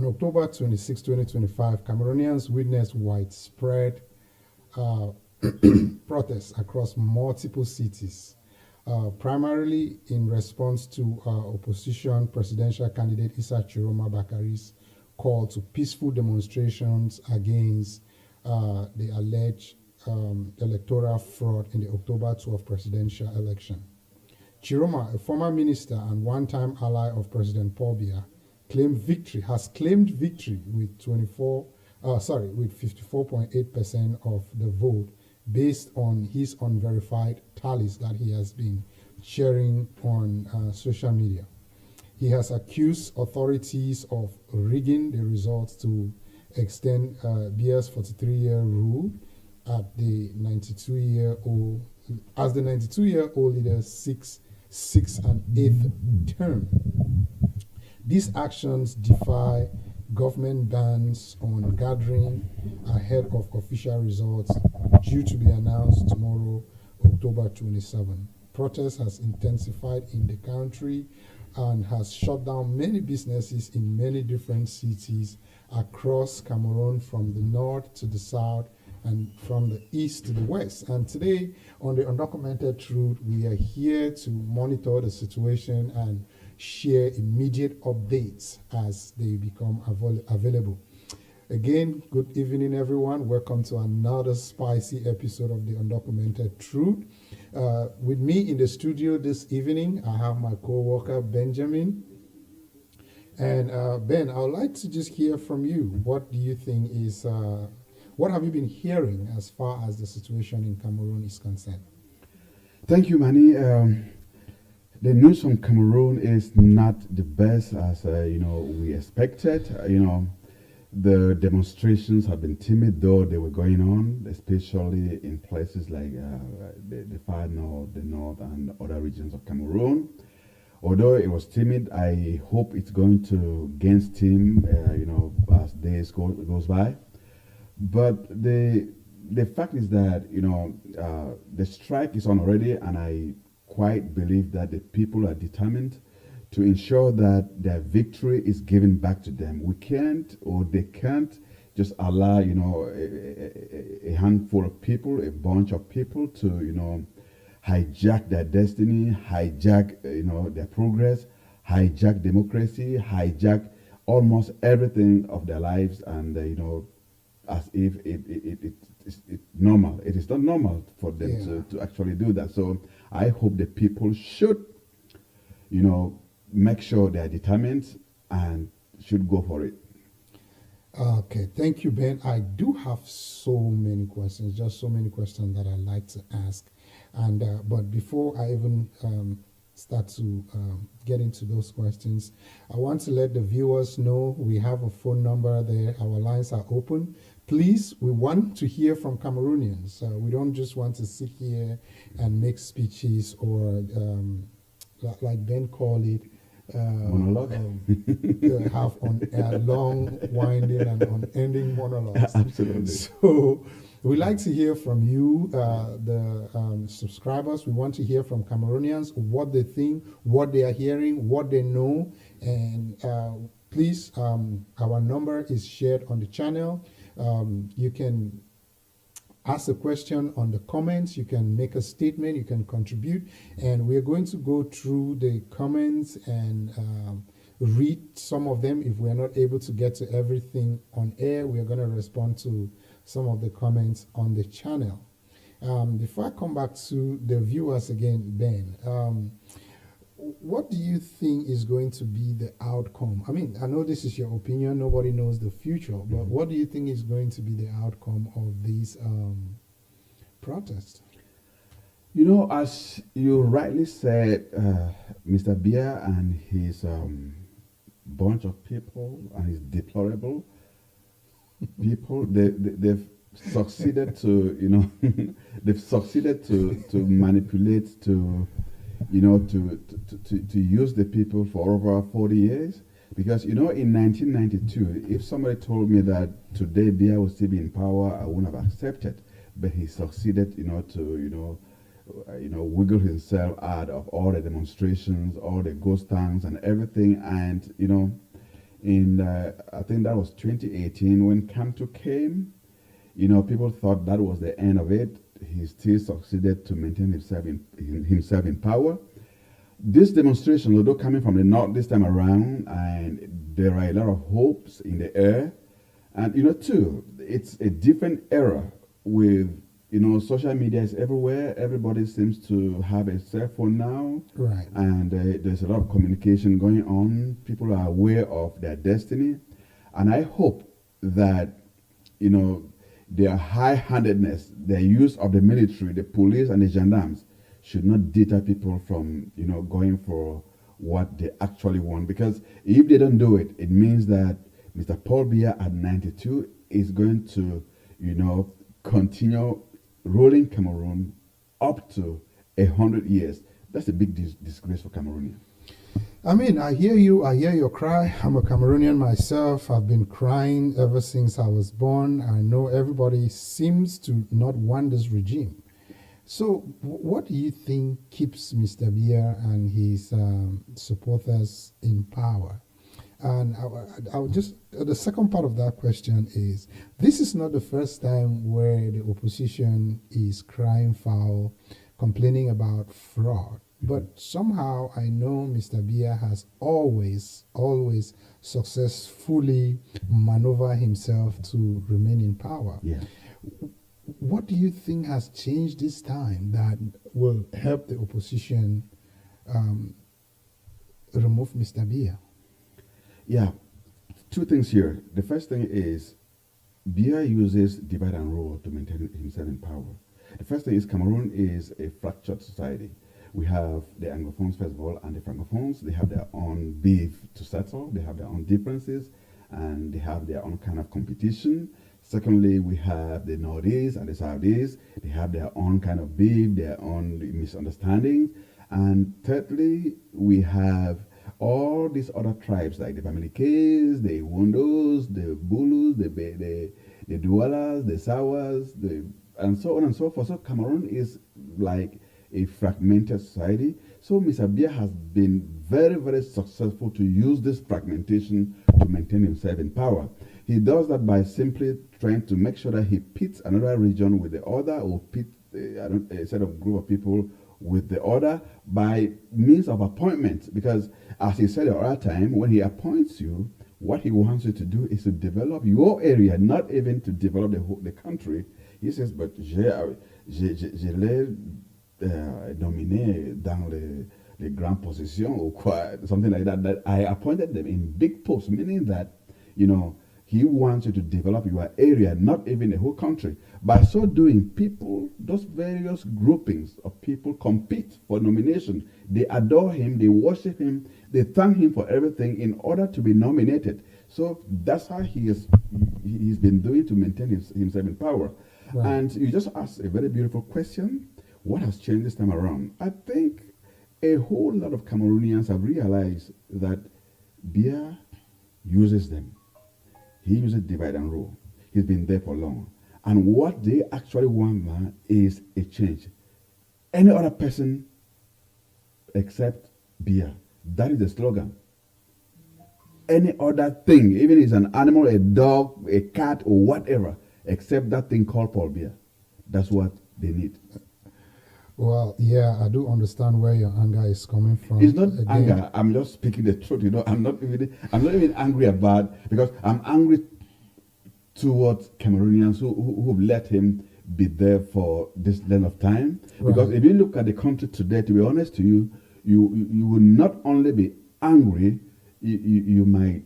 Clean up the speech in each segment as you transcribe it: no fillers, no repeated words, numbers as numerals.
On October 26, 2025, Cameroonians witnessed widespread uh, protests across multiple cities, primarily in response to opposition presidential candidate Issa Chiroma Bakari's call to peaceful demonstrations against the alleged electoral fraud in the October 12 presidential election. Chiroma, a former minister and one-time ally of President Paul Biya, has claimed victory with 54.8% of the vote based on his unverified tallies that he has been sharing on social media. He has accused authorities of rigging the results to extend Biya's 43-year rule at the 92-year-old as the 92-year-old leader seeks sixth and eighth term. These actions defy government bans on gathering ahead of official results due to be announced tomorrow, October 27. Protest has intensified in the country and has shut down many businesses in many different cities across Cameroon, from the north to the south and from the east to the west. And today on the Undocumented Truth, we are here to monitor the situation and share immediate updates as they become available. Again, good evening, everyone. Welcome to another spicy episode of the Undocumented Truth. With me in the studio this evening, I have my co-worker, Benjamin. And Ben, I would like to just hear from you. What do you think is, what have you been hearing as far as the situation in Cameroon is concerned? Thank you, Manny. The news from Cameroon is not the best as we expected. The demonstrations have been timid, though they were going on, especially in places like the far north, the north, and other regions of Cameroon. Although it was timid, I hope it's going to gain steam, as days goes by. But the fact is that the strike is on already, and I quite believe that the people are determined to ensure that their victory is given back to them. We can't, or they can't, just allow a handful of people, a bunch of people, to hijack their destiny, hijack their progress, hijack democracy, hijack almost everything of their lives, and as if it's normal. It is not normal for them to actually do that. So I hope the people should, make sure they are determined and should go for it. Okay, thank you, Ben. I do have so many questions, just so many questions that I'd like to ask. And but before I even start to get into those questions, I want to let the viewers know we have a phone number there. Our lines are open. Please, we want to hear from Cameroonians. We don't just want to sit here and make speeches or, like Ben called it, Monologue. have on long, winding, and unending monologues. Absolutely. So we like to hear from you, the subscribers. We want to hear from Cameroonians, what they think, what they are hearing, what they know. And please, our number is shared on the channel. You can ask a question on the comments, you can make a statement, you can contribute, and we're going to go through the comments and read some of them. If we're not able to get to everything on air, we're going to respond to some of the comments on the channel. Before I come back to the viewers again, Ben, what do you think is going to be the outcome? I mean, I know this is your opinion, nobody knows the future, but what do you think is going to be the outcome of these protests? As you rightly said, Mr. Biya and his bunch of people and his deplorable people, they've succeeded to, they've succeeded to manipulate, to use the people for over 40 years. Because, in 1992, if somebody told me that today Biya will still be in power, I wouldn't have accepted. But he succeeded, to wiggle himself out of all the demonstrations, all the ghost towns and everything. And, in I think that was 2018 when Camto came. You know, people thought that was the end of it. He still succeeded to maintain himself in power. This demonstration, although coming from the north this time around, and there are a lot of hopes in the air, and too, it's a different era with social media is everywhere. Everybody seems to have a cell phone now, Right. and there's a lot of communication going on. People are aware of their destiny, and I hope that you know their high-handedness, their use of the military, the police, and the gendarmes should not deter people from going for what they actually want. Because if they don't do it, it means that Mr. Paul Biya at 92 is going to continue ruling Cameroon up to 100 years. That's a big disgrace for Cameroonians. I mean, I hear you. I hear your cry. I'm a Cameroonian myself. I've been crying ever since I was born. I know everybody seems to not want this regime. So, what do you think keeps Mr. Biya and his supporters in power? And I'll just, the second part of that question is, this is not the first time where the opposition is crying foul, complaining about fraud. But somehow I know Mr. Biya has always successfully maneuvered himself to remain in power. Yeah. What do you think has changed this time that will help the opposition remove Mr. Biya? Yeah, two things here. The first thing is Biya uses divide and rule to maintain himself in power. The first thing is Cameroon is a fractured society. We have the Anglophones, first of all, and the Francophones. They have their own beef to settle. They have their own differences, and they have their own kind of competition. Secondly, we have the Northeast and the Southeast. They have their own kind of beef, their own misunderstandings. And thirdly, we have all these other tribes like the Bamilikes, the Wondos, the Bulus, the Dualas, the Sawas, and so on and so forth. So Cameroon is like a fragmented society. So Mr. Biya has been very, very successful to use this fragmentation to maintain himself in power. He does that by simply trying to make sure that he pits another region with the other, or pit a set of group of people with the other by means of appointments. Because as he said at other time, when he appoints you, what he wants you to do is to develop your area, not even to develop the country. He says, but je l'ai nominé dans les grandes positions or quoi, something like that, that I appointed them in big posts, meaning that, he wants you to develop your area, not even the whole country. By so doing, people, those various groupings of people compete for nomination. They adore him, they worship him, they thank him for everything in order to be nominated. So that's how he's been doing to maintain himself in power. Right. And you just asked a very beautiful question. What has changed this time around? I think a whole lot of Cameroonians have realized that Biya uses them. He uses divide and rule. He's been there for long. And what they actually want now is a change. Any other person except Biya. That is the slogan. Any other thing, even if it's an animal, a dog, a cat, or whatever, except that thing called Paul Biya. That's what they need. Well, yeah, I do understand where your anger is coming from. It's not anger. I'm just speaking the truth. I'm not even angry about, because I'm angry towards Cameroonians who've let him be there for this length of time. Right. Because if you look at the country today, to be honest to you, you will not only be angry, you might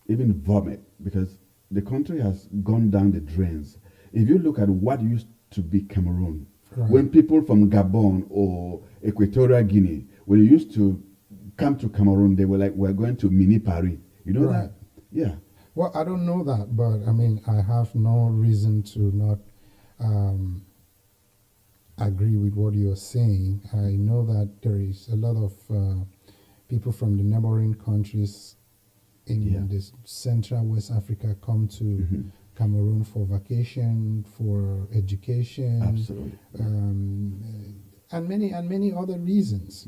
even vomit, because the country has gone down the drains. If you look at what used to be Cameroon, right. When people from Gabon or Equatorial Guinea, when they used to come to Cameroon, they were like, we're going to mini Paris. You know right. that? Yeah. Well, I don't know that, but I mean, I have no reason to not agree with what you're saying. I know that there is a lot of people from the neighboring countries in this Central West Africa come to Cameroon for vacation, for education, absolutely, and many other reasons.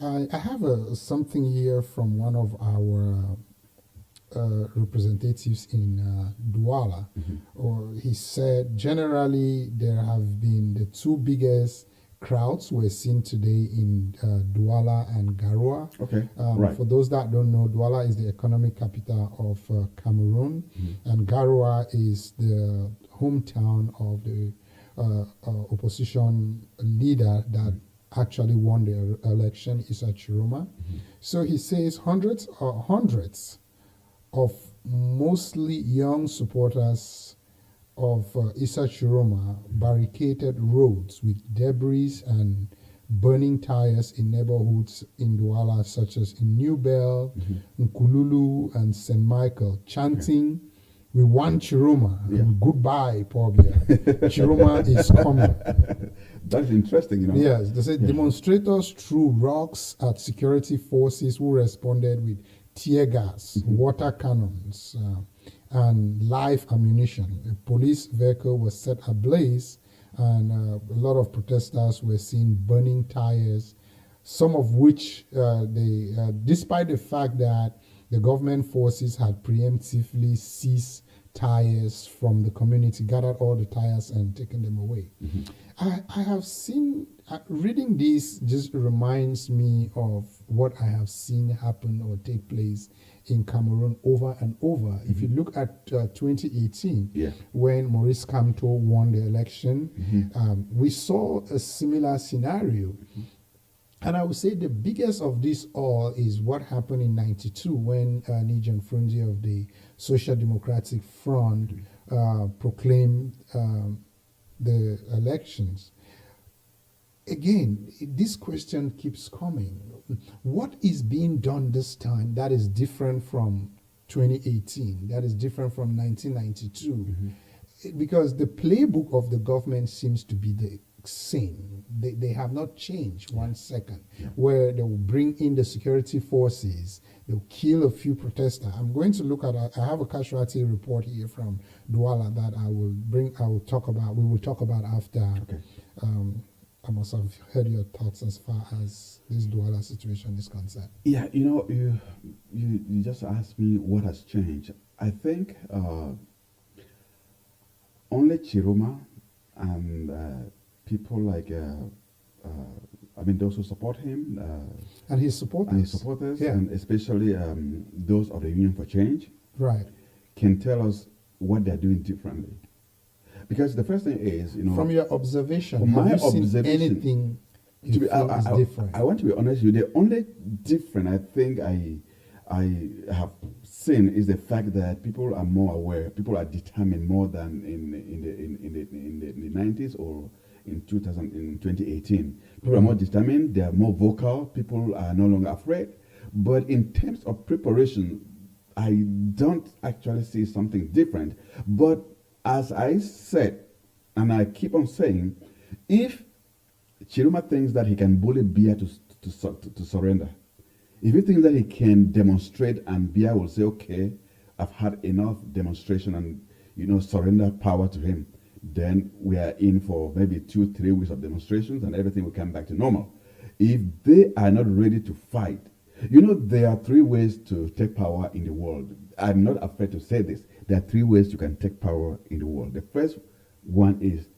I have something here from one of our representatives in Douala, or he said generally there have been the two biggest crowds we're seeing today in Douala and Garoua. Okay, right. For those that don't know, Douala is the economic capital of Cameroon, and Garoua is the hometown of the opposition leader that actually won the election, Issa Chiroma. So he says hundreds of mostly young supporters of Issa Chiroma barricaded roads with debris and burning tires in neighborhoods in Douala, such as in New Bell, Nkululu, and St. Michael, chanting, "We want Chiroma, and goodbye, Pobia. Chiroma is coming." That's interesting, you know. Yes, they said demonstrators threw rocks at security forces who responded with tear gas, water cannons, and live ammunition. A police vehicle was set ablaze, and a lot of protesters were seen burning tires, some of which despite the fact that the government forces had preemptively seized tires from the community, gathered all the tires and taken them away. I have seen, reading this just reminds me of what I have seen happen or take place in Cameroon over and over. If you look at 2018, when Maurice Kamto won the election, we saw a similar scenario. And I would say the biggest of this all is what happened in '92 when Nijan Frunze of the Social Democratic Front proclaimed the elections. Again, this question keeps coming. What is being done this time that is different from 2018, that is different from 1992? Because the playbook of the government seems to be the same. They have not changed 1 second, where they will bring in the security forces, they'll kill a few protesters. I'm going to look at, I have a casualty report here from Douala that we will talk about after. I must have heard your thoughts as far as this Douala situation is concerned. Yeah, you know, you just asked me what has changed. I think only Chiroma and people like, those who support him. And his supporters. And especially those of the Union for Change. Right. Can tell us what they're doing differently. Because the first thing is, you know... From your observation, from my have you observation, seen anything you feel is different? I want to be honest with you. The only different I think I have seen is the fact that people are more aware. People are determined more than in the 90s or in 2018. People are more determined. They are more vocal. People are no longer afraid. But in terms of preparation, I don't actually see something different. But as I said, and I keep on saying, if Chiroma thinks that he can bully Biya to surrender, if he thinks that he can demonstrate and Biya will say, okay, I've had enough demonstration and, surrender power to him, then we are in for maybe 2-3 weeks of demonstrations and everything will come back to normal. If they are not ready to fight, there are 3 ways to take power in the world. I'm not afraid to say this. There are 3 ways you can take power in the world. The first one is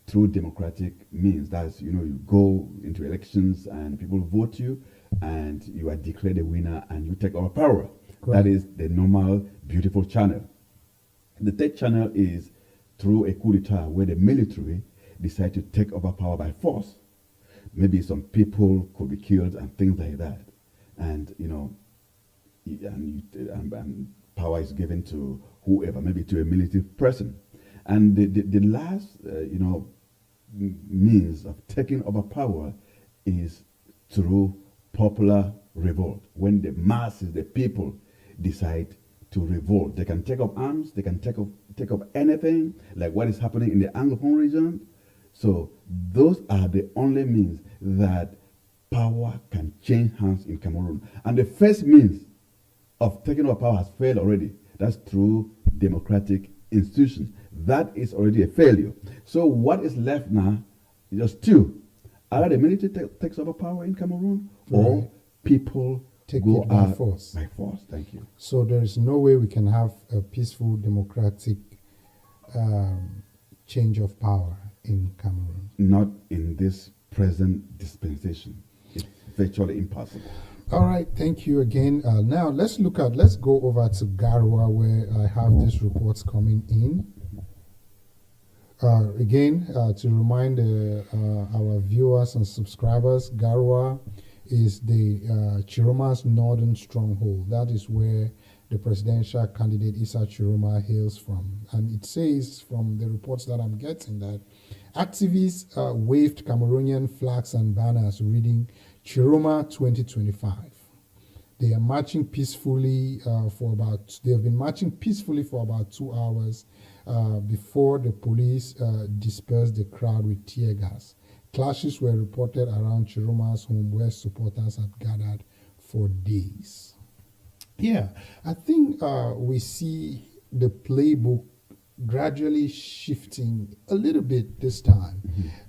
through democratic means. That's, you go into elections and people vote you and you are declared a winner and you take over power. Right. That is the normal, beautiful channel. The third channel is through a coup d'etat where the military decide to take over power by force. Maybe some people could be killed and things like that. And, and power is given to whoever, maybe to a military person. And the last, means of taking over power is through popular revolt. When the masses, the people, decide to revolt, they can take up arms, they can take up anything, like what is happening in the Anglophone region. So those are the only means that power can change hands in Cameroon. And the first means of taking over power has failed already. That's through democratic institutions. That is already a failure. So what is left now is just 2. Either the military takes over power in Cameroon or people take go it by out force. by force. Thank you. So there is no way we can have a peaceful, democratic change of power in Cameroon. Not in this present dispensation. It's virtually impossible. All right, thank you again. Now let's go over to Garoua, where I have these reports coming in. Again, to remind our viewers and subscribers, Garoua is the Chiroma's northern stronghold. That is where the presidential candidate Issa Chiroma hails from. And it says from the reports that I'm getting that activists waved Cameroonian flags and banners reading Chiroma 2025. They are marching peacefully they have been marching peacefully for about 2 hours before the police dispersed the crowd with tear gas. Clashes were reported around Chiroma's home where supporters had gathered for days. Yeah, I think we see the playbook gradually shifting a little bit this time.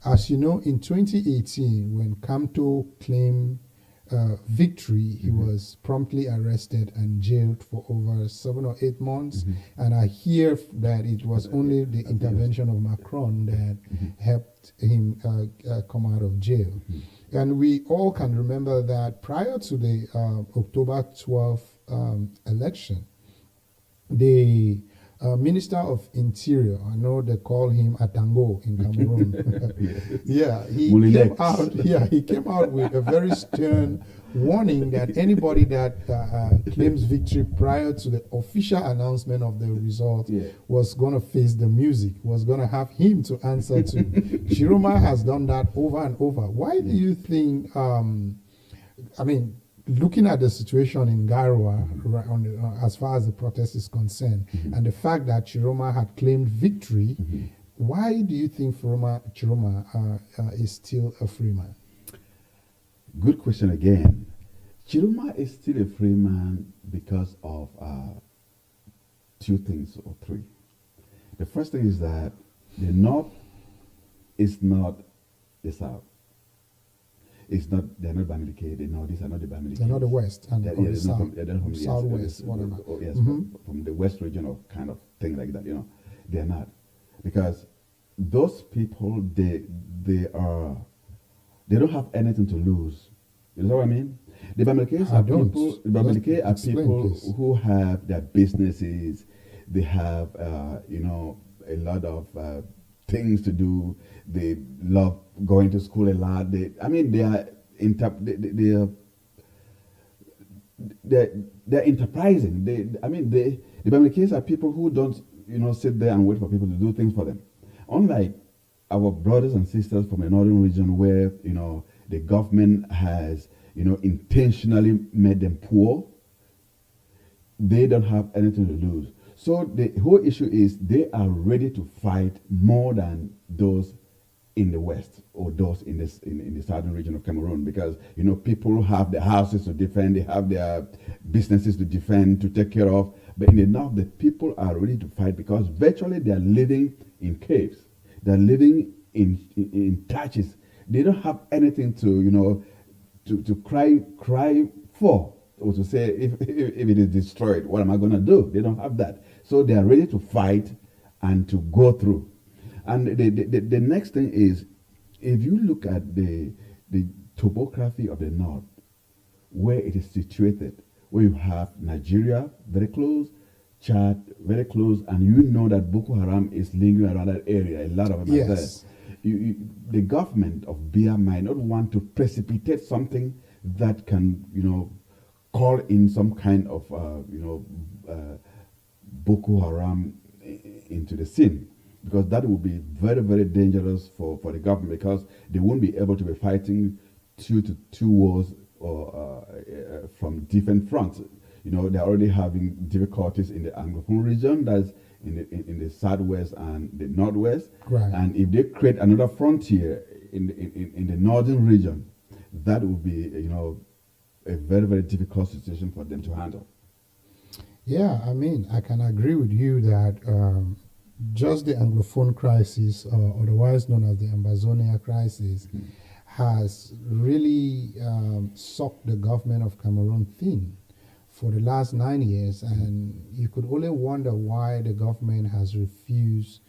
As you know, in 2018, when Kamto claimed victory, he was promptly arrested and jailed for over 7 or 8 months. And I hear that it was only the intervention of Macron that helped him come out of jail. And we all can remember that prior to the October 12th election, the Minister of Interior, I know they call him Atango in Cameroon. He came out with a very stern warning that anybody that claims victory prior to the official announcement of the result was going to face the music, was going to have him to answer to. Chiroma has done that over and over. Why do you think, looking at the situation in Garoua, as far as the protest is concerned, and the fact that Chiroma had claimed victory, why do you think Chiroma is still a free man? Good question again. Chiroma is still a free man because of 2 things or 3. The first thing is that the North is not the South. They're not Bamileke. The North, these are not the Bamileke. They're not the West and they're the South. from Southwest, whatever. From the West region or kind of thing like that. They're not, because those people they don't have anything to lose. You know what I mean? The Bamileke are people who have their businesses. They have a lot of things to do. They love going to school a lot. They're enterprising. The Bamileke are people who don't sit there and wait for people to do things for them. Unlike our brothers and sisters from the northern region, where the government has intentionally made them poor, they don't have anything to lose. So the whole issue is they are ready to fight more than those in the West or those in the southern region of Cameroon, because people have their houses to defend, they have their businesses to defend, to take care of. But in the North, the people are ready to fight because virtually they are living in caves, they are living in thatches. They don't have anything to cry for, or to say if it is destroyed, what am I going to do? They don't have that. So they are ready to fight and to go through. And the next thing is, if you look at the topography of the North, where it is situated, where you have Nigeria very close, Chad very close, and that Boko Haram is lingering around that area, a lot of them are there. The government of Biya might not want to precipitate something that can, call in some kind of, Boko Haram into the scene, because that would be very, very dangerous for the government, because they won't be able to be fighting two wars or from different fronts. They're already having difficulties in the Anglophone region, that's in the southwest and the northwest. Right. And if they create another frontier in the northern region, that would be a very, very difficult situation for them to handle. Yeah, I can agree with you that just the Anglophone crisis, otherwise known as the Ambazonia crisis, has really sucked the government of Cameroon thin for the last 9 years, and you could only wonder why the government has refused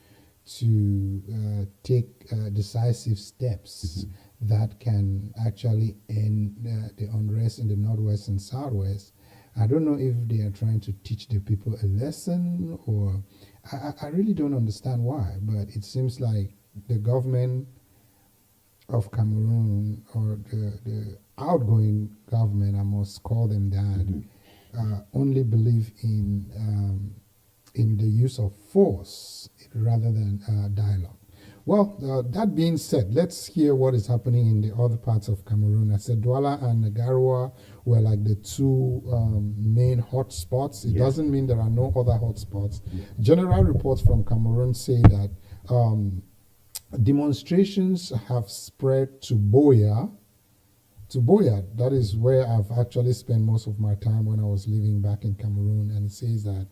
to take decisive steps that can actually end the unrest in the northwest and southwest. I don't know if they are trying to teach the people a lesson, or I really don't understand why, but it seems like the government of Cameroon, or the outgoing government, I must call them that, only believe in the use of force rather than dialogue. Well, that being said, let's hear what is happening in the other parts of Cameroon. I said Douala and Garoua were like the two main hotspots. It doesn't mean there are no other hotspots. General reports from Cameroon say that demonstrations have spread to Boya. That is where I've actually spent most of my time when I was living back in Cameroon. And it says that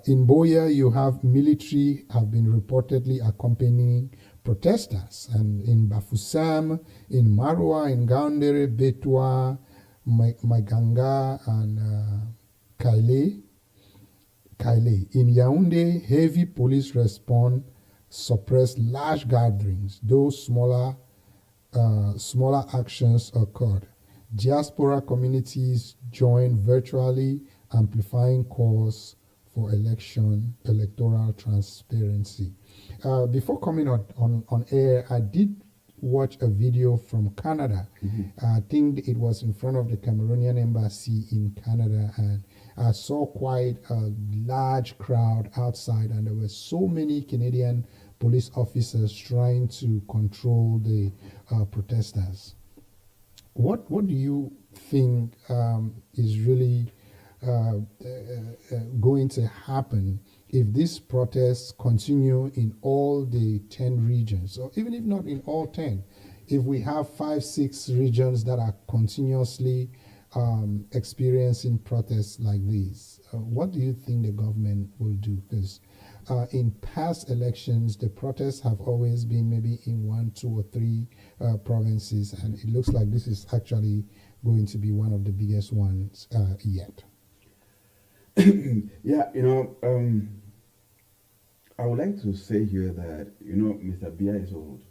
in Boya, you have military have been reportedly accompanying protesters. And in Bafoussam, in Marwa, in Gaoundéré, Betwa, Maganga, and Kaile. In Yaoundé, heavy police response suppressed large gatherings. Those smaller actions occurred. Diaspora communities joined virtually, amplifying calls for electoral transparency. Before coming on air, I did watch a video from Canada. I think it was in front of the Cameroonian embassy in Canada, and I saw quite a large crowd outside, and there were so many Canadian police officers trying to control the protesters. What do you think is really going to happen if these protests continue in all the 10 regions, or even if not in all 10, if we have 5-6 regions that are continuously experiencing protests like these? What do you think the government will do? Because in past elections, the protests have always been maybe in 1, 2, or 3 provinces, and it looks like this is actually going to be one of the biggest ones yet. Yeah, I would like to say here that, Mr. Biya is old.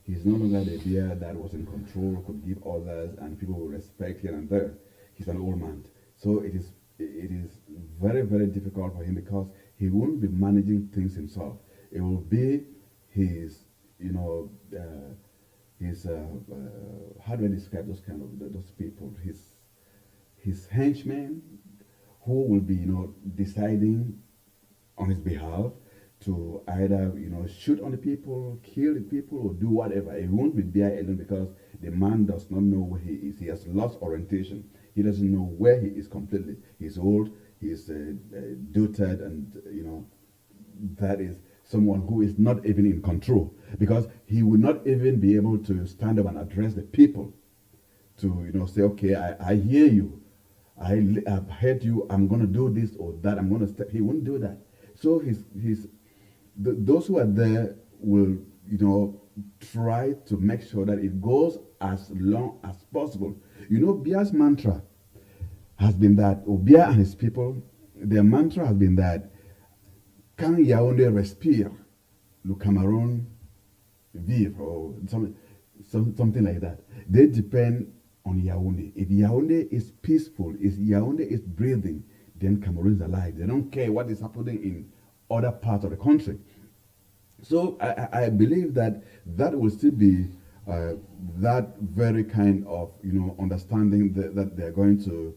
He's no longer the Biya that was in control, could give orders, and people will respect here and there. He's an old man. So it is very, very difficult for him, because he won't be managing things himself. It will be his, how do I describe those kind of, those people? His henchmen, who will be, deciding on his behalf to either, shoot on the people, kill the people, or do whatever. It won't be Biya alone, because the man does not know where he is. He has lost orientation. He doesn't know where he is completely. He's old, he's dotted, and, that is someone who is not even in control, because he will not even be able to stand up and address the people to, say, okay, I hear you. I've heard you. I'm going to do this or that. I'm going to step. He won't do that. So those who are there will, try to make sure that it goes as long as possible. Biya's mantra has been that, or Biya and his people, their mantra has been that, quand Yaoundé respire, le Cameroun vive, or something like that. They depend on Yaoundé. If Yaoundé is peaceful, if Yaoundé is breathing, then Cameroon is alive. They don't care what is happening in other parts of the country. So I believe that will still be that very kind of understanding that they're going to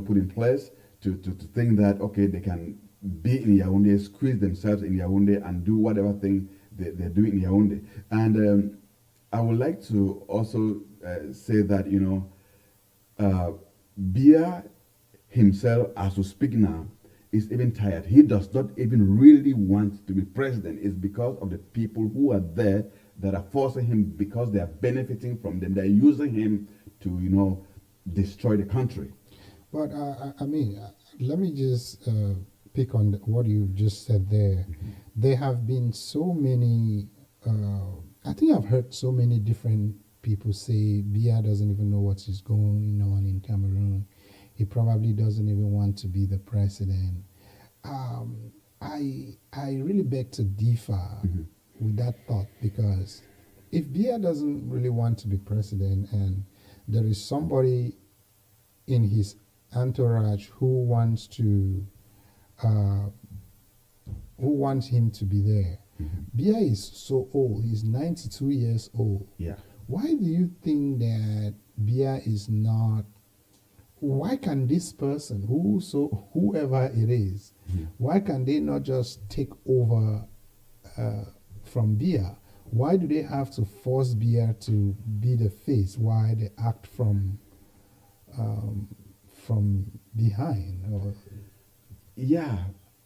put in place to think that, okay, they can be in Yaoundé, squeeze themselves in Yaoundé, and do whatever thing they do in Yaoundé. And I would like to also say that Biya himself, as we speak now, is even tired. He does not even really want to be president. It's because of the people who are there that are forcing him, because they are benefiting from them. They're using him to destroy the country. But let me just pick on what you just said there. There have been so many. I think I've heard so many different people say Biya doesn't even know what is going on in Cameroon. He probably doesn't even want to be the president. I really beg to differ with that thought, because if Biya doesn't really want to be president and there is somebody in his entourage uh, who wants him to be there. Biya is so old. He's 92 years old. Yeah. Why do you think that Biya is not? Why can this person, whoever it is, why can they not just take over from Biya? Why do they have to force Biya to be the face? Why they act from behind? Or Yeah.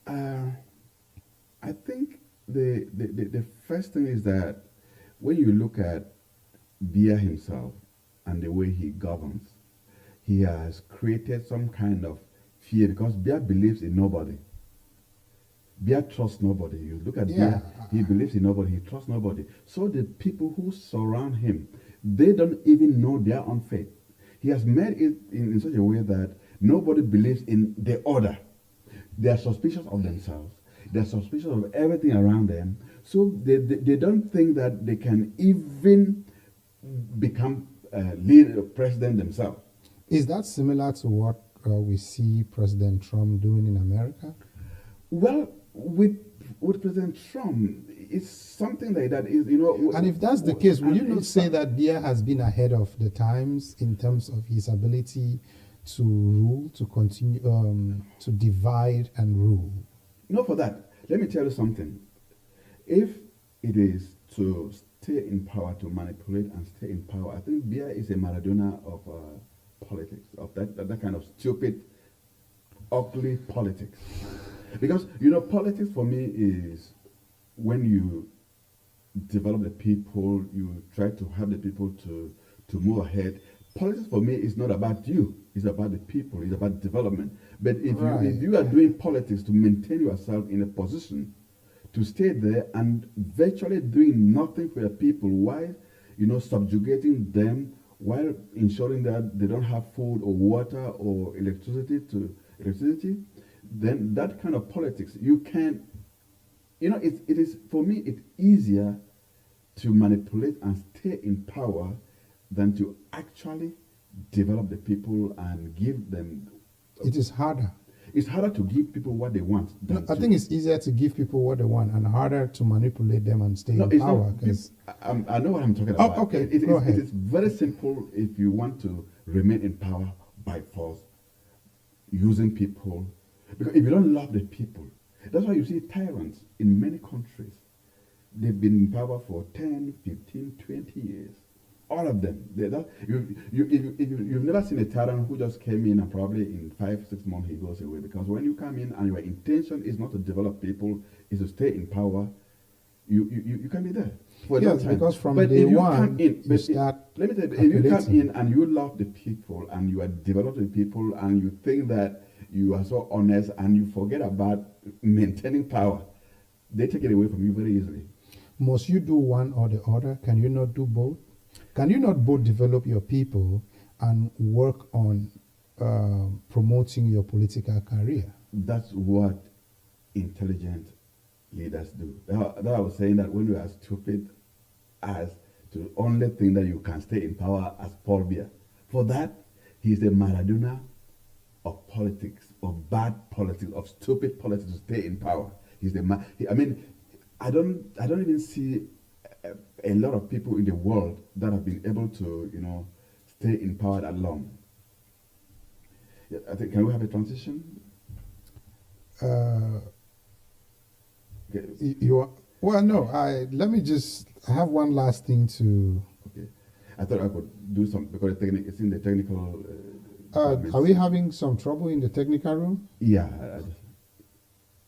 I think the first thing is that when you look at Bia himself and the way he governs, he has created some kind of fear, because Bia believes in nobody. Bia trusts nobody. You look at Yeah. Bia, he believes in nobody, he trusts nobody. So the people who surround him, they don't even know their own faith. He has made it in such a way that nobody believes in the order. They are suspicious of themselves. They are suspicious of everything around them. So they don't think that they can even become leader, president themselves. is that similar to what we see President Trump doing in America? Well, with President Trump, it's something like that. Is, you know, And if that's the case, will you and not it's say that Biya has been ahead of the times in terms of his ability to rule, to continue, to divide and rule? not for that. Let me tell you something. If it is to stay in power, to manipulate and stay in power, I think Bia is a Maradona of politics, of that kind of stupid, ugly politics. Because, you know, politics for me is when you develop the people, you try to help the people to move ahead. Politics for me is not about you, it's about the people, it's about development. But if you are doing politics to maintain yourself in a position to stay there and virtually doing nothing for the people, while, you know, subjugating them, while ensuring that they don't have food or water or electricity, then that kind of politics, you can, you know, it is, for me, it's easier to manipulate and stay in power than to actually develop the people and give them. It is harder. It's harder to give people what they want. No, I think it's easier to give people what they want and harder to manipulate them and stay in it's power. not. 'Cause- I know what I'm talking about. okay, It go is, ahead. it is very simple if you want to remain in power by force, using people. Because if you don't love the people, that's why you see tyrants in many countries. They've been in power for 10, 15, 20 years. All of them. You've never seen a tyrant who just came in and probably in 5, 6 months he goes away. Because when you come in and your intention is not to develop people, is to stay in power, you can be there for a long Yes, time. because from But day if you one, come in, you start let me tell you, if you come calculating. in and you love the people and you are developing people and you think that you are so honest and you forget about maintaining power, they take it away from you very easily. Must you do one or the other? Can you not do both? Can you not both develop your people and work on promoting your political career? That's what intelligent leaders do. That I was saying that when you are stupid as to only think that you can stay in power as Paul Biya. For that, he's the Maradona of politics, of bad politics, of stupid politics to stay in power. He's the I mean, I don't even see a lot of people in the world that have been able to, you know, stay in power that long. Yeah, I think, can we have a transition? Uh, Okay. you are, well, no. Let me just. I have one last thing to. Okay. I thought I could do some because it's in the technical. department. Are we having some trouble in the technical room? Yeah.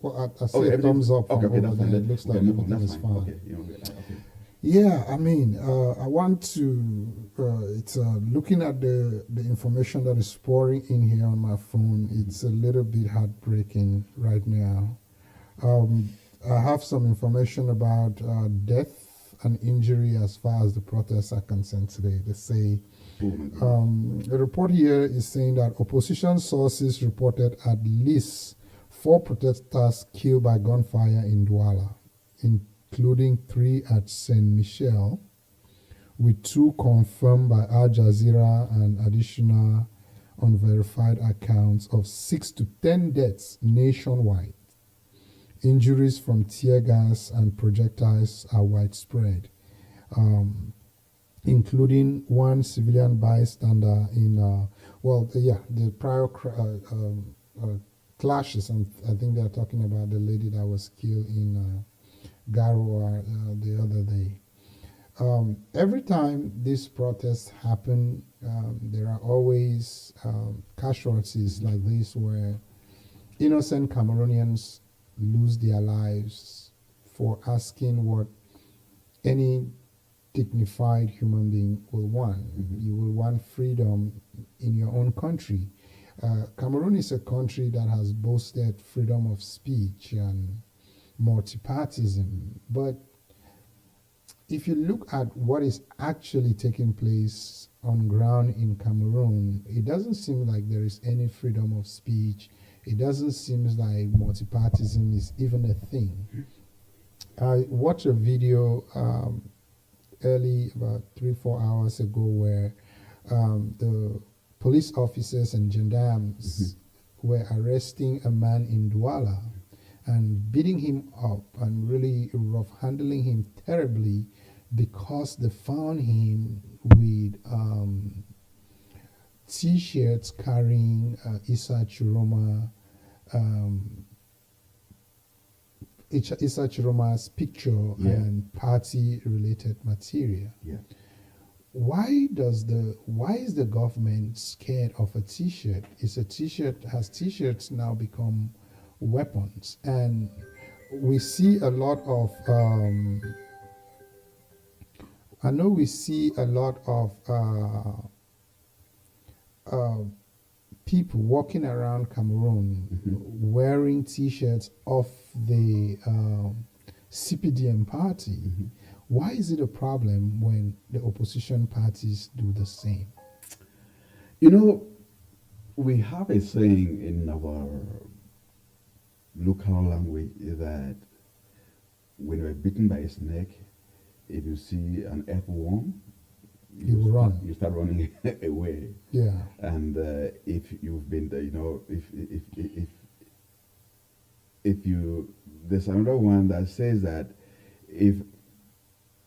Well, I see a everything's- thumbs up Okay, from okay, that's over fine. there. It looks Okay, like move on, everything that's is fine. fine. Okay, you know, okay. Yeah, I mean, I want to. It's looking at the information that is pouring in here on my phone. It's a little bit heartbreaking right now. I have some information about death an injury as far as the protests are concerned today. They say the report here is saying that opposition sources reported at least 4 protesters killed by gunfire in Douala, including 3 at Saint Michel, with 2 confirmed by Al Jazeera and additional unverified accounts of 6 to 10 deaths nationwide. Injuries from tear gas and projectiles are widespread, including 1 civilian bystander in, the prior clashes, and I think they're talking about the lady that was killed in Garoua the other day. Every time these protests happen, there are always casualties like this where innocent Cameroonians lose their lives for asking what any dignified human being will want. You will want freedom in your own country. Cameroon is a country that has boasted freedom of speech and multipartyism, but if you look at what is actually taking place on ground in Cameroon, it doesn't seem like there is any freedom of speech. It doesn't seem like multipartyism is even a thing. I watched a video early, about 3-4 hours ago, where the police officers and gendarmes were arresting a man in Douala and beating him up and really rough handling him terribly because they found him with T-shirts carrying Issa Chiroma's picture and party-related material. Yeah. Why is the government scared of a T-shirt? Has T-shirts now become weapons? And we see a lot of people walking around Cameroon wearing T-shirts of the CPDM party. Why is it a problem when the opposition parties do the same? We have a saying in our local language that when you're bitten by a snake, if you see an earthworm, You run. You start running away. Yeah. And if you've been, if you, there's another one that says that if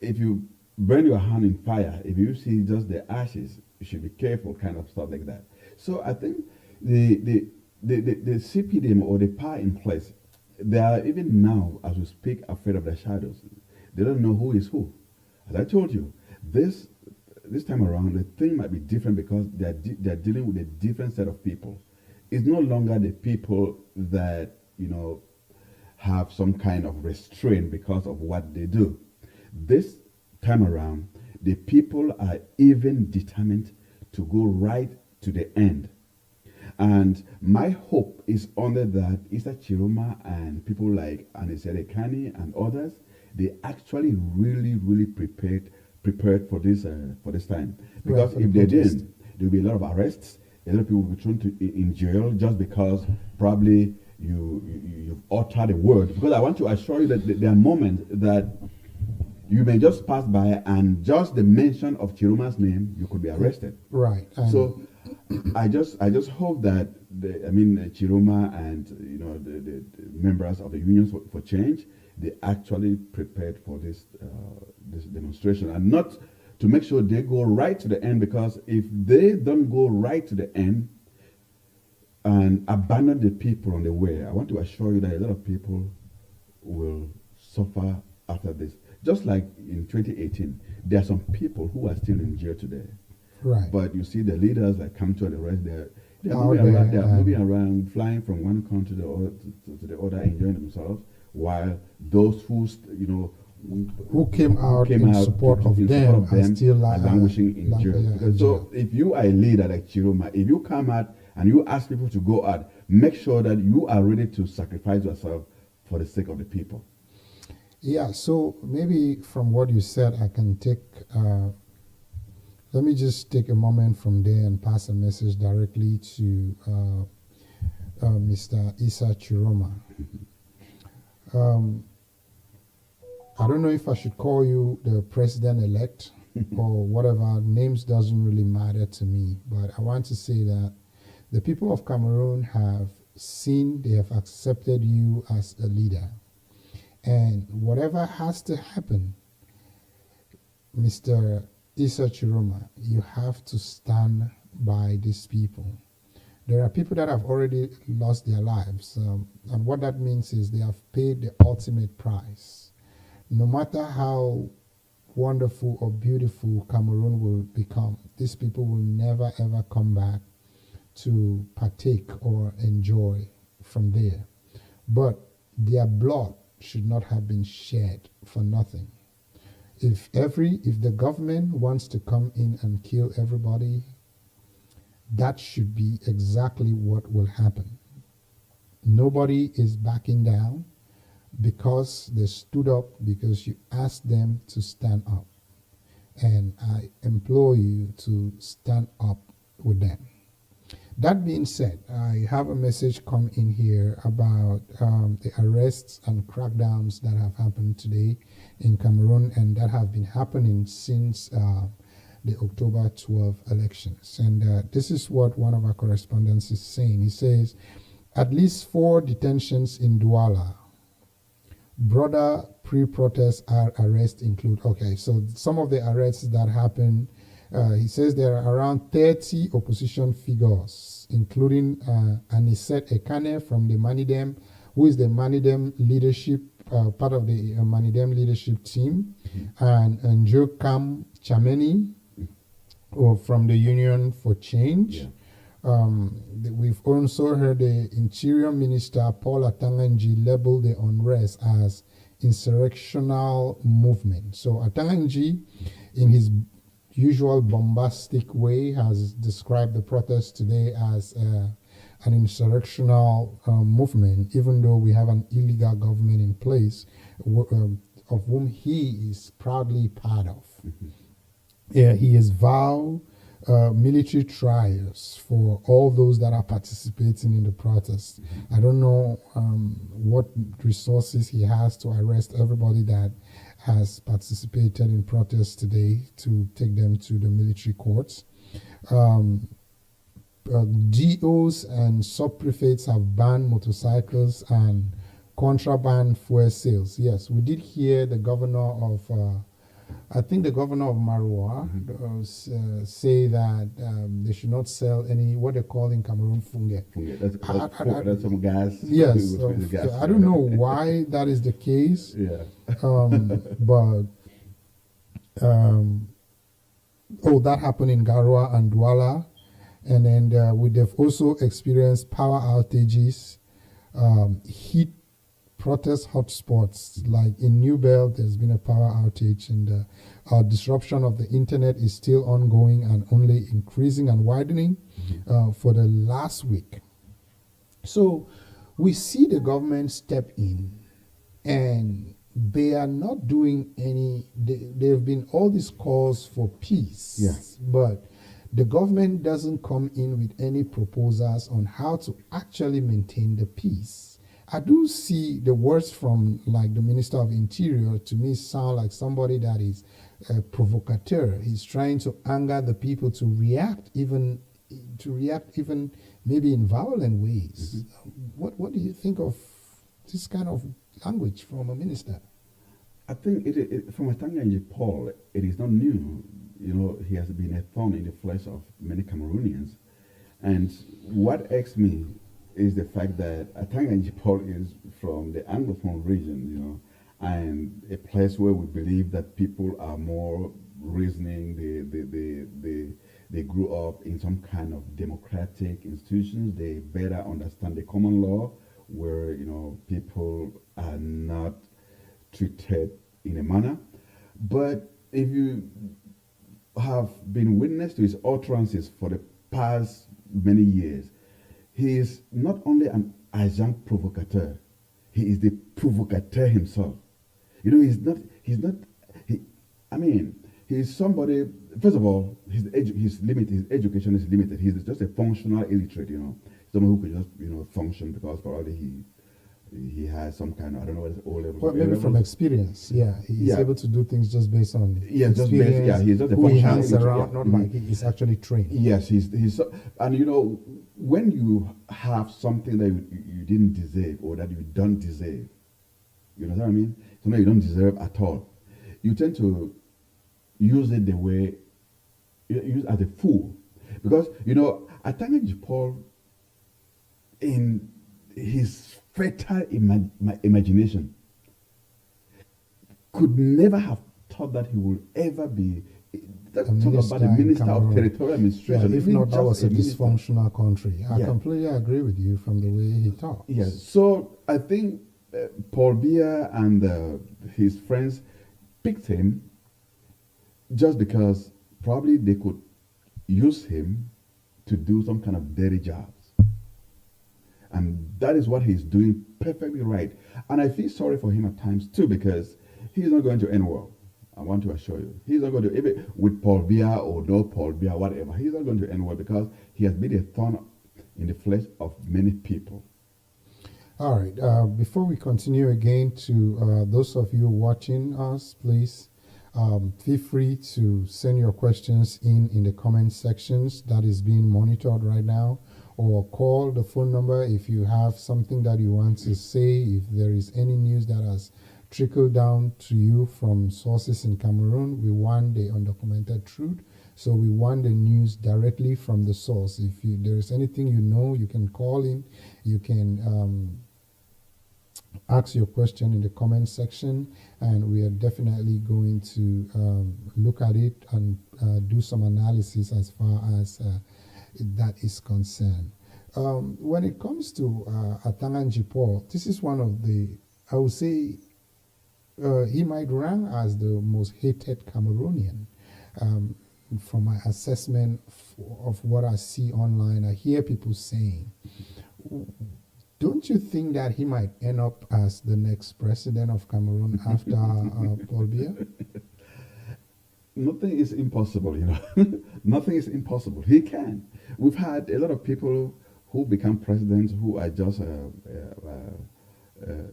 you burn your hand in fire, if you see just the ashes, you should be careful, kind of stuff like that. So I think the CPDM or the power in place, they are even now, as we speak, afraid of the shadows. They don't know who is who. As I told you, this time around, the thing might be different because they're dealing with a different set of people. It's no longer the people that, have some kind of restraint because of what they do. This time around, the people are even determined to go right to the end. And my hope is only that Issa Chiroma and people like Anisere Kani and others, they actually really, really prepared for this time. Because if they didn't, there will be a lot of arrests. A lot of people will be thrown in jail just because probably you've uttered a word. Because I want to assure you that there are moments that you may just pass by and just the mention of Chiroma's name, you could be arrested. Right. So I just hope that Chiroma and the members of the Unions for Change, they actually prepared for this demonstration, and not to make sure they go right to the end, because if they don't go right to the end and abandon the people on the way, I want to assure you that a lot of people will suffer after this. Just like in 2018, there are some people who are still in jail today. Right. But you see the leaders that come to the rest, they're moving around, flying from one country to the other, enjoying themselves, while those who came out in support of them are still languishing in jail. So if you are a leader like Chiroma, if you come out and you ask people to go out, make sure that you are ready to sacrifice yourself for the sake of the people. Yeah, so maybe from what you said, I can take, let me just take a moment from there and pass a message directly to Mr. Issa Chiroma. Um, I don't know if I should call you the president-elect or whatever. Names doesn't really matter to me, but I want to say that the people of Cameroon have seen, they have accepted you as a leader. And whatever has to happen, Mr. Issa Chiroma, you have to stand by these people. There are people that have already lost their lives, and what that means is they have paid the ultimate price. No matter how wonderful or beautiful Cameroon will become, these people will never ever come back to partake or enjoy from there. But their blood should not have been shed for nothing. If the government wants to come in and kill everybody, that should be exactly what will happen. Nobody is backing down because they stood up, because you asked them to stand up. And I implore you to stand up with them. That being said, I have a message come in here about the arrests and crackdowns that have happened today in Cameroon and that have been happening since the October 12 elections. And this is what one of our correspondents is saying. He says, at least 4 detentions in Douala. Broader pre-protest arrests include, okay, so some of the arrests that happened, he says there are around 30 opposition figures, including Anicet Ekane from the Manidem, who is the Manidem leadership, part of the Manidem leadership team, and Njokam Chameni from the Union for Change. Yeah. We've also heard the Interior Minister Paul Atanganji label the unrest as insurrectional movement. So Atanganji, in his usual bombastic way, has described the protest today as an insurrectional movement, even though we have an illegal government in place of whom he is proudly part of. Yeah, he has vowed military trials for all those that are participating in the protest. I don't know what resources he has to arrest everybody that has participated in protests today to take them to the military courts. DOs and sub-prefects have banned motorcycles and contraband fuel sales. Yes, we did hear the governor of I think the governor of Marwa say that they should not sell any, what they call in Cameroon, funge. That's some gas. Yes, gas. I don't know why that is the case. Yeah. But that happened in Garoua and Douala, and then they've also experienced power outages, heat protest hotspots, like in New Bell, there's been a power outage, and disruption of the internet is still ongoing and only increasing and widening for the last week. So we see the government step in, and they are not doing any, there have been all these calls for peace, yes, but the government doesn't come in with any proposals on how to actually maintain the peace. I do see the words from like the Minister of Interior to me sound like somebody that is a provocateur. He's trying to anger the people to react even maybe in violent ways. What do you think of this kind of language from a minister? I think from a Tanganji Paul, it is not new. You know, he has been a thorn in the flesh of many Cameroonians. And what irks me is the fact that Atanganji Paul is from the Anglophone region, you know, and a place where we believe that people are more reasoning. They grew up in some kind of democratic institutions. They better understand the common law, where, you know, people are not treated in a manner. But if you have been witness to his utterances for the past many years, he is not only an agent provocateur, he is the provocateur himself. You know, he, I mean, he's somebody, first of all, his education is limited. He's just a functional illiterate, you know, someone who could just, you know, function because probably he has some kind of, I don't know what his O level. Well, maybe from experience, yeah. He's able to do things just based on just experience, based, yeah, he's just a who he functional hangs illiterate, around, yeah. not like he's actually trained. Yes, and you know, when you have something that you didn't deserve or that you don't deserve, you know what I mean? Something you don't deserve at all, you tend to use it the way, use it as a fool. Because, you know, Atangaji Paul, in his fertile imagination, could never have thought that he would ever be talk about the Minister of Territorial Administration. Yeah, if not, that was a minister. dysfunctional country. I completely agree with you from the way he talks. Yes, so I think Paul Biya and his friends picked him just because probably they could use him to do some kind of dirty jobs. And that is what he's doing perfectly right. And I feel sorry for him at times too, because he's not going to end well. I want to assure you. He's not going to, even with Paul Biya or no Paul Biya, whatever, he's not going to end well because he has been a thorn in the flesh of many people. All right. Before we continue again, to those of you watching us, please feel free to send your questions in the comment sections that is being monitored right now, or call the phone number if you have something that you want to say, if there is any news that has trickled down to you from sources in Cameroon. We want the undocumented truth, so we want the news directly from the source. If there is anything you know, you can call in, you can ask your question in the comment section, and we are definitely going to look at it and do some analysis as far as that is concerned. When it comes to Atangaji Paul, this is one of the, I would say, he might rank as the most hated Cameroonian. From my assessment of what I see online, I hear people saying, don't you think that he might end up as the next president of Cameroon after Paul Biya? Nothing is impossible, you know. Nothing is impossible. He can. We've had a lot of people who become presidents who are just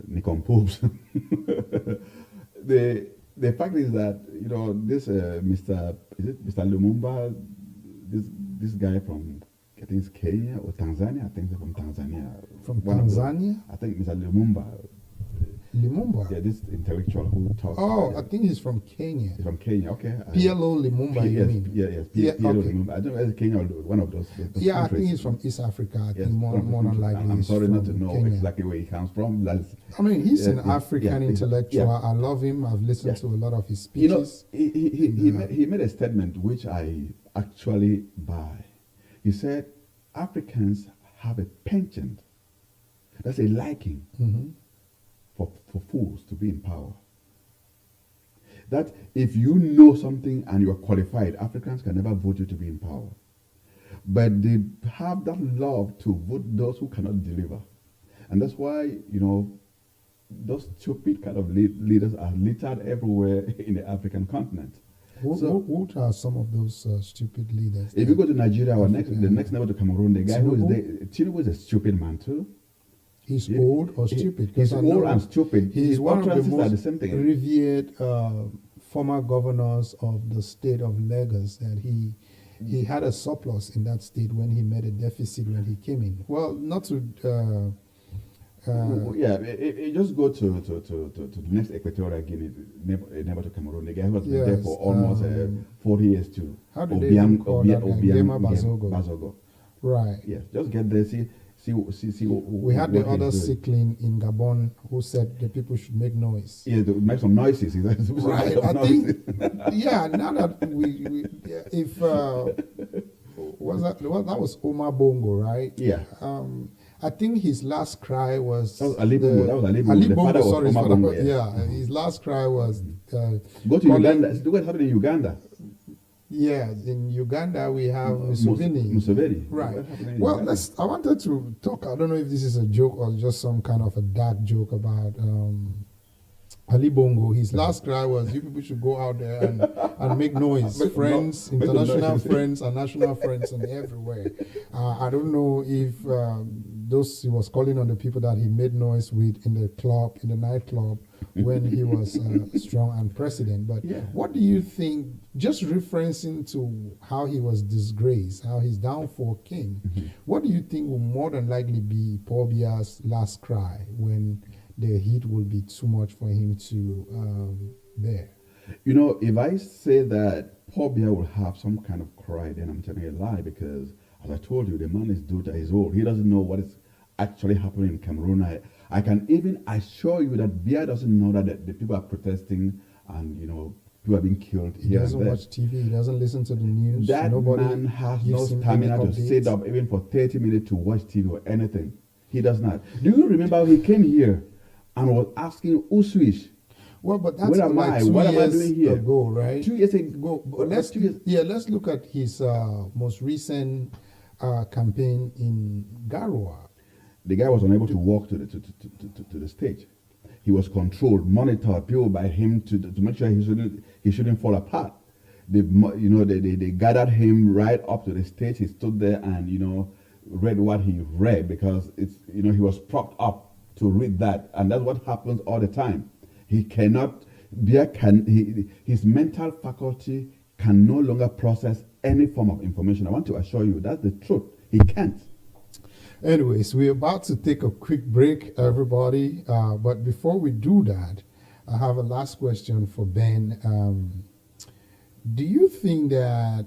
nincompoop. The fact is that, you know, this Mr. Lumumba, this guy from, I think it's Kenya or Tanzania. I think he's from Tanzania. From Tanzania? I think Mr. Lumumba. Lumumba? Yeah, this intellectual who talks. Oh, I think he's from Kenya. He's from Kenya, okay. PLO Lumumba, you mean? Yes, PLO okay. Lumumba. I don't know if it's Kenya or one of those yeah, countries. I think he's from East Africa. I think more than likely. I'm sorry not to know Kenya. exactly where he comes from. I mean, he's an African intellectual. Yeah. I love him. I've listened to a lot of his speeches. You know, he made a statement which I actually buy. He said, Africans have a penchant, that's a liking for fools to be in power. That if you know something and you are qualified, Africans can never vote you to be in power. But they have that love to vote those who cannot deliver. And that's why, you know, those stupid kind of leaders are littered everywhere in the African continent. What are some of those stupid leaders? If you go to Nigeria, the next neighbor to Cameroon, the guy who is there, Tinubu is a stupid man too. He's old or stupid? He's old and stupid. He's one of the most the same thing. revered former governors of the state of Lagos, that he had a surplus in that state when he made a deficit when he came in. Well, not to... just go to the next Equatorial Guinea, neighbor to Cameroon. The guy who has been there for almost 40 years too. How do they even call that guy? Bazogo. Right. Yes, just get there, see. We had the other sickling in Gabon who said the people should make noise. Yeah, to make some noises. Right. I think, yeah. Now that if that was Omar Bongo, right? Yeah. I think his last cry was... That was Ali Bongo. That was Ali Bongo. The father was Omar Bongo. Yeah, his last cry was... Go to Uganda. Look what happened in Uganda. Yeah, in Uganda we have Museveni. Right. Well, I wanted to talk, I don't know if this is a joke or just some kind of a dark joke about Ali Bongo, his last cry was, "You people should go out there and make noise, friends, make the international noise." friends and national friends, and everywhere." I don't know if those he was calling on the people that he made noise with in the club, in the nightclub, when he was strong and president. But Yeah. what do you think? Just referencing to how he was disgraced, how his downfall came. What do you think will more than likely be Paul Biya's last cry when the heat will be too much for him to bear? You know, if I say that Paul Biya will have some kind of cry, then I'm telling a lie, because, as I told you, the man is due to his old. He doesn't know what is actually happening in Cameroon. I can even assure you that Biya doesn't know that the people are protesting and, you know, people are being killed He here doesn't and there. watch TV. He doesn't listen to the news. That Nobody man has no gives him stamina any to updates. sit up even for 30 minutes to watch TV or anything. He does not. Do you remember he came here and was asking Uswish, Well, but that's where am like I? 2 What am I years doing here? ago, right? 2 years ago. But let's look at his most recent campaign in Garoua. The guy was unable to walk to the stage. He was controlled, monitored, people by him to make sure he shouldn't fall apart. They gathered him right up to the stage. He stood there and, you know, read what he read, because it's, you know, he was propped up to read that, and that's what happens all the time. He cannot. His mental faculty can no longer process any form of information. I want to assure you that's the truth. He can't. Anyways, we're about to take a quick break, everybody. But before we do that, I have a last question for Ben. Do you think that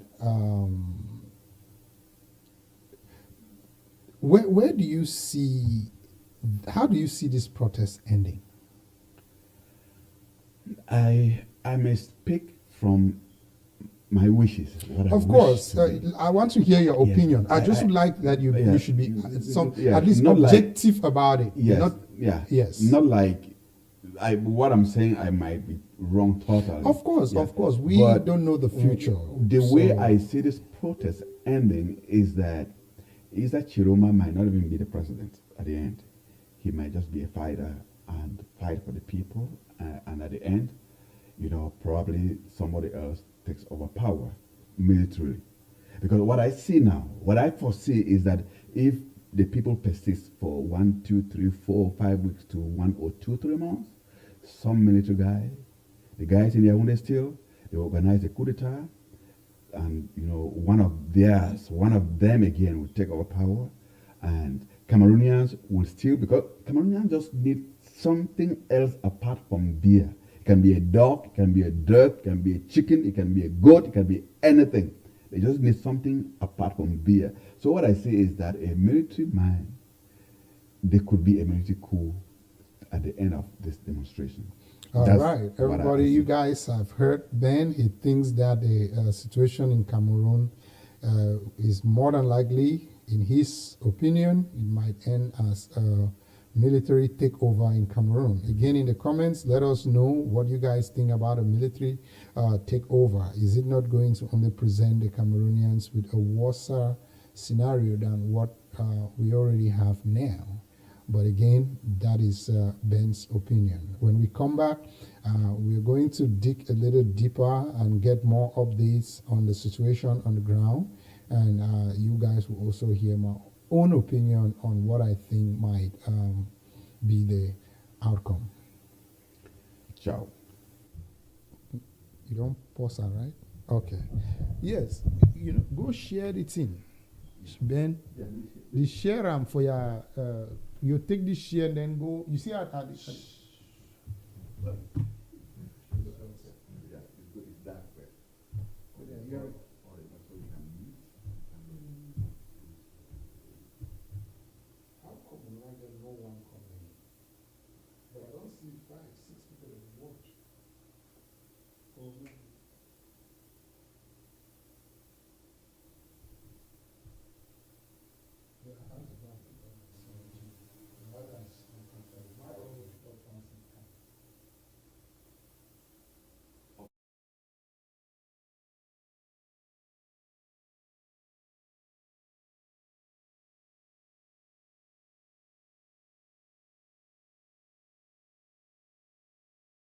where do you see? How do you see this protest ending? I may speak from my wishes. What I Of wish course, to be. I want to hear your Yes. opinion. I just would like that you Yeah. should be Yeah, at least not like- objective about it. Yes. Not, Yeah. Yes. Not like what I'm saying. I might be wrong totally. Of course, Yeah. of course. We But don't know the future. The way so- I see this protest ending is that Chiroma might not even be the president at the end. He might just be a fighter and fight for the people. And at the end, you know, probably somebody else takes over power militarily. Because what I see now, what I foresee is that if the people persist for 1, 2, 3, 4, 5 weeks to 1 or 2, 3 months, some military guy, the guys in Yaoundé still, they organize a coup d'etat, and, you know, one of them again will take over power, and Cameroonians will still, because Cameroonians just need something else apart from beer. It can be a dog, it can be a duck, it can be a chicken, it can be a goat, it can be anything. They just need something apart from beer. So what I say is that a military man, there could be a military coup at the end of this demonstration. All That's right, what I everybody, see. you guys have heard Ben. He thinks that the situation in Cameroon is more than likely, in his opinion, it might end as a military takeover in Cameroon. Again, in the comments, let us know what you guys think about a military takeover. Is it not going to only present the Cameroonians with a worse scenario than what we already have now? But again, that is Ben's opinion. When we come back, we're going to dig a little deeper and get more updates on the situation on the ground. And you guys will also hear my own opinion on what I think might be the outcome. Ciao. You don't pause that, right? Okay. Yes, you know, go share the thing. Ben, the share for your, you take the share and then go, you see at